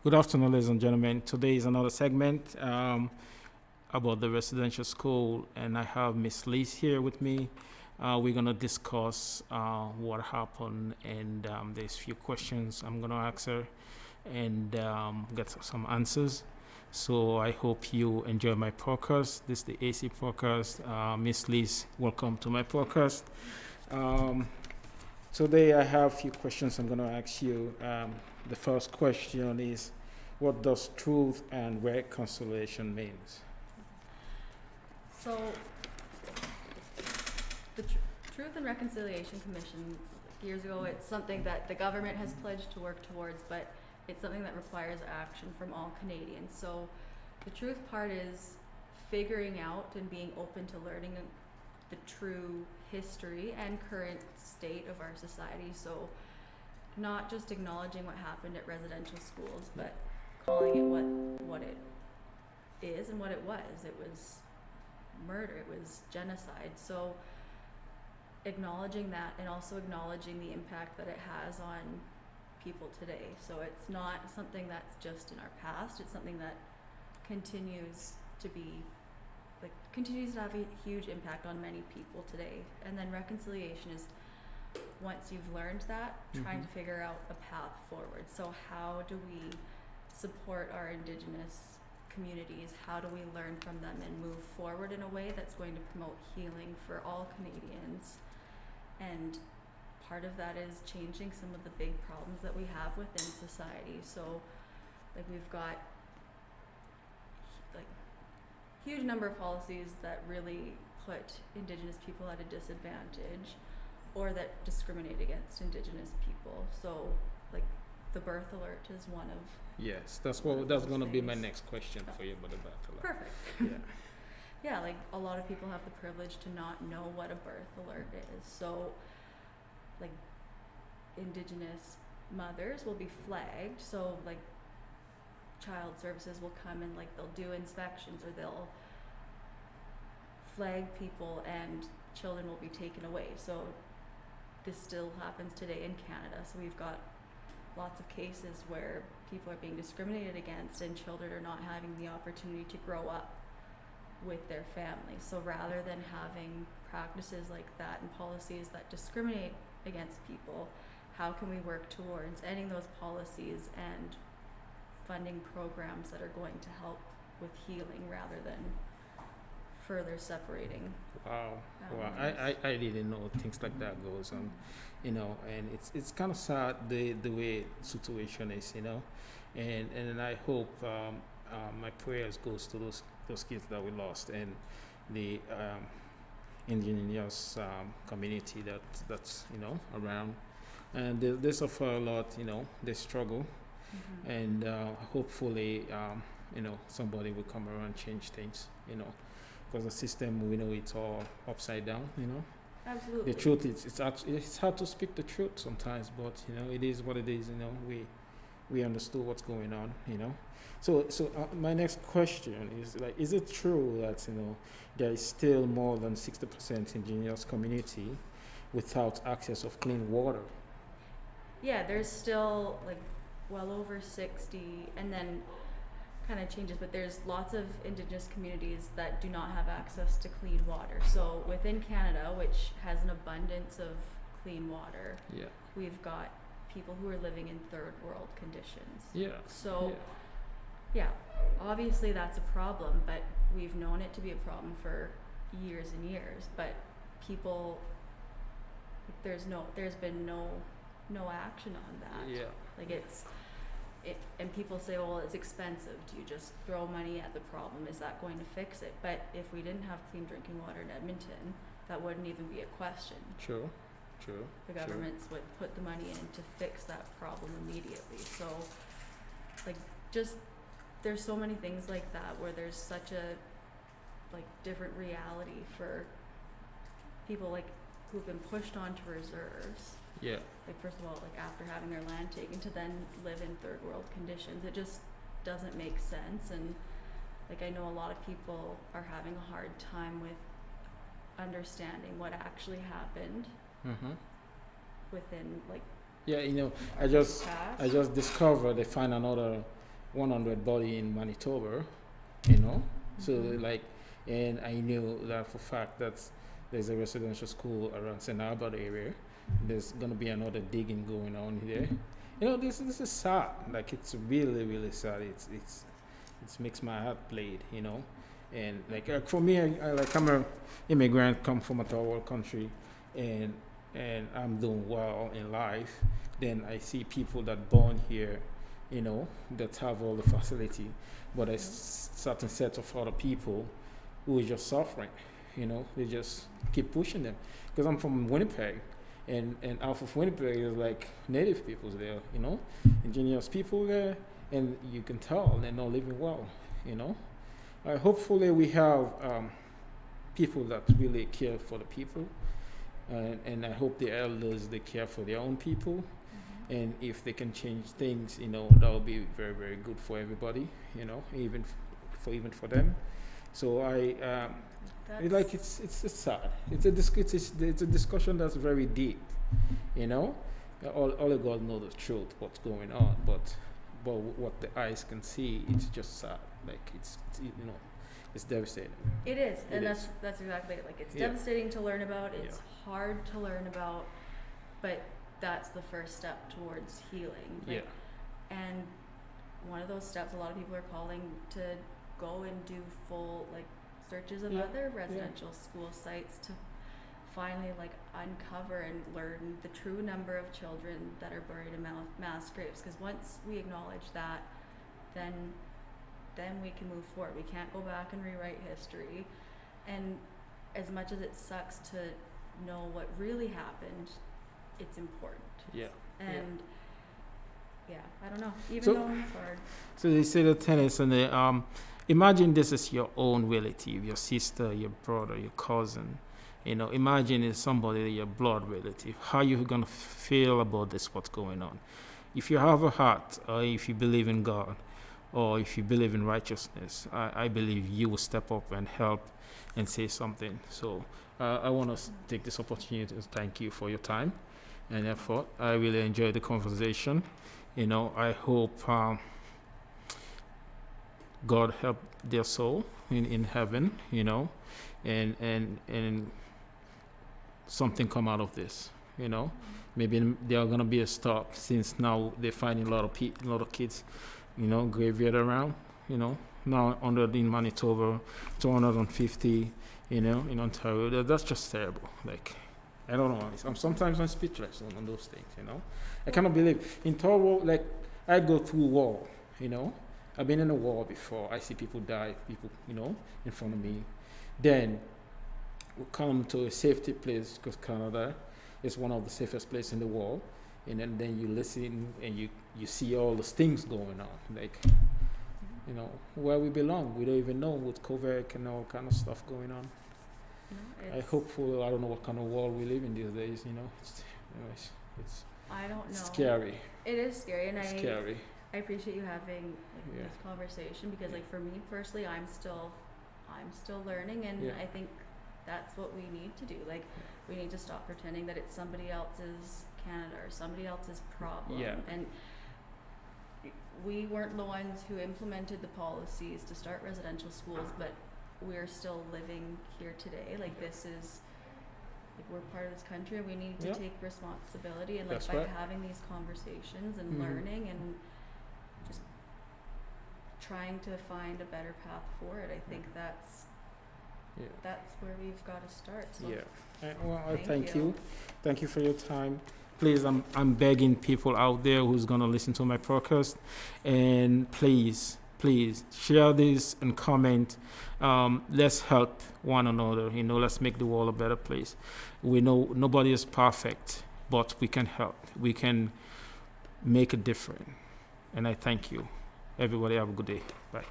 Good afternoon, ladies and gentlemen. Today is another segment about the residential school, and I have Miss Leis here with me. We're gonna discuss what happened, and there's a few questions I'm gonna ask her, and get some answers. So I hope you enjoy my podcast. This is the AC podcast. Miss Leis, welcome to my podcast. Um, Today I have a few questions I'm gonna ask you. The first question is, what does truth and reconciliation means? So, the Truth and Reconciliation Commission, years ago, it's something that the government has pledged to work towards, but it's something that requires action from all Canadians. So, the truth part is figuring out and being open to learning the true history and current state of our society. So, not just acknowledging what happened at residential schools, but calling it what it is and what it was. It was murder, it was genocide. So acknowledging that and also acknowledging the impact that it has on people today. So it's not something that's just in our past, it's something that continues to be continues to have a huge impact on many people today. And then reconciliation is once you've learned that, trying to figure out a path forward. So how do we support our Indigenous communities? How do we learn from them and move forward in a way that's going to promote healing for all Canadians? And part of that is changing some of the big problems that we have within society. So we've got huge number of policies that really put Indigenous people at a disadvantage or that discriminate against Indigenous people. So the birth alert is one of Yes, that's going to be my next question for you about the battle. perfect. Yeah. Yeah, a lot of people have the privilege to not know what a birth alert is. So Indigenous mothers will be flagged. So child services will come and they'll do inspections or they'll flag people and children will be taken away. So this still happens today in Canada. So we've got lots of cases where people are being discriminated against and children are not having the opportunity to grow up with their family. So rather than having practices like that and policies that discriminate against people, how can we work towards ending those policies and funding programs that are going to help with healing rather than further separating? Wow. I didn't know things like that goes on, and it's kind of sad the way situation is, and I hope my prayers goes to those kids that we lost and the indigenous community that's around, and they suffer a lot, they struggle, and hopefully somebody will come around and change things, because the system, we know it's all upside down. Absolutely. The truth is, it's hard to speak the truth sometimes, but it is what it is. We understood what's going on. So my next question is is it true that there is still more than 60% indigenous community without access of clean water? Yeah, there's still well over 60, and then kind of changes, but there's lots of Indigenous communities that do not have access to clean water. So within Canada, which has an abundance of clean water, Yeah. we've got people who are living in third world conditions. Yeah. So yeah, obviously that's a problem, but we've known it to be a problem for years and years. But people, there's been no action on that. Yeah. And people say, well, it's expensive. Do you just throw money at the problem? Is that going to fix it? But if we didn't have clean drinking water in Edmonton, that wouldn't even be a question. True. The governments would put the money in to fix that problem immediately. So just there's so many things like that where there's such a different reality for people who've been pushed onto reserves. Yeah. First of all, after having their land taken, to then live in third world conditions, it just doesn't make sense. And I know a lot of people are having a hard time with understanding what actually happened within Yeah, I just discovered they find another 100 body in Manitoba, you know. So Mhm. like, and I knew that for fact that there's a residential school around St. Albert area. There's gonna be another digging going on here. You know, this is sad. Like it's really really sad. It makes my heart bleed. You know, and like for me, I'm a immigrant, come from a third world country, and I'm doing well in life. Then I see people that born here, you know, that have all the facility, but a certain set of other people who are just suffering. You know, they just keep pushing them. Because I'm from Winnipeg, and half of Winnipeg is like native peoples there. You know, indigenous people there, and you can tell they're not living well. You know, hopefully we have people that really care for the people, and I hope the elders they care for their own people, Mhm. and if they can change things, you know, that will be very very good for everybody, you know, even for them. So That's it's sad. It's a discussion that's very deep, you know. All God knows the truth, what's going on, but what the eyes can see, it's just sad. Like you know, it's devastating. it is, It and is. that's exactly it. Like it's Yeah. devastating to learn about. It's Yeah. hard to learn about, but that's the first step towards healing. Yeah. Like, and one of those steps, a lot of people are calling to go and do full like searches of Yeah. other residential school sites to finally like uncover and learn the true number of children that are buried in mass graves. Because once we acknowledge that, then we can move forward. We can't go back and rewrite history. And as much as it sucks to know what really happened, it's important. Yeah. And yeah, I don't know. Even So- though it's hard. So they say the tennis and the imagine this is your own relative, your sister, your brother, your cousin. You know, imagine it's somebody your blood relative. How you gonna feel about this? What's going on? If you have a heart, or if you believe in God, or if you believe in righteousness, I believe you will step up and help and say something. So I want to take this opportunity to thank you for your time and effort. I really enjoyed the conversation. You know, I hope God help their soul in heaven, you know, and something come out of this, you know. Maybe there are gonna be a stop since now they're finding a lot of kids, you know, graveyard around, you know. Now under in Manitoba, 250, you know, in Ontario. That's just terrible. Like, I don't know. Sometimes I'm speechless on those things, you know. I cannot believe in Toro, like I go through war, you know. I've been in a war before. I see people die, people, you know, in front of me. Then we come to a safety place because Canada is one of the safest places in the world. And then you listen and you see all the things going on, like, you know, where we belong. We don't even know with COVID and all kind of stuff going on. You know, I hopefully I don't know what kind of world we live in these days. You know, it's I don't know. scary. It is scary, and Scary. I appreciate you having like, Yeah. this conversation because, Yeah. like, for me personally, I'm still learning, and Yeah. I think that's what we need to do. Like, we need to stop pretending that it's somebody else's Canada or somebody else's problem. Yeah. And we weren't the ones who implemented the policies to start residential schools, but we're still living here today. Like, this is like we're part of this country, and we need to Yeah. take responsibility. And like That's by right. having these conversations and Mhm. learning and just trying to find a better path forward, I think that's Yeah. where we've got to start. So Yeah. Well, I Thank thank you. you. Thank you for your time. Please, I'm begging people out there who's gonna listen to my podcast, and please share this and comment. Let's help one another. You know, let's make the world a better place. We know nobody is perfect, but we can help. We can make a difference. And I thank you. Everybody have a good day. Bye.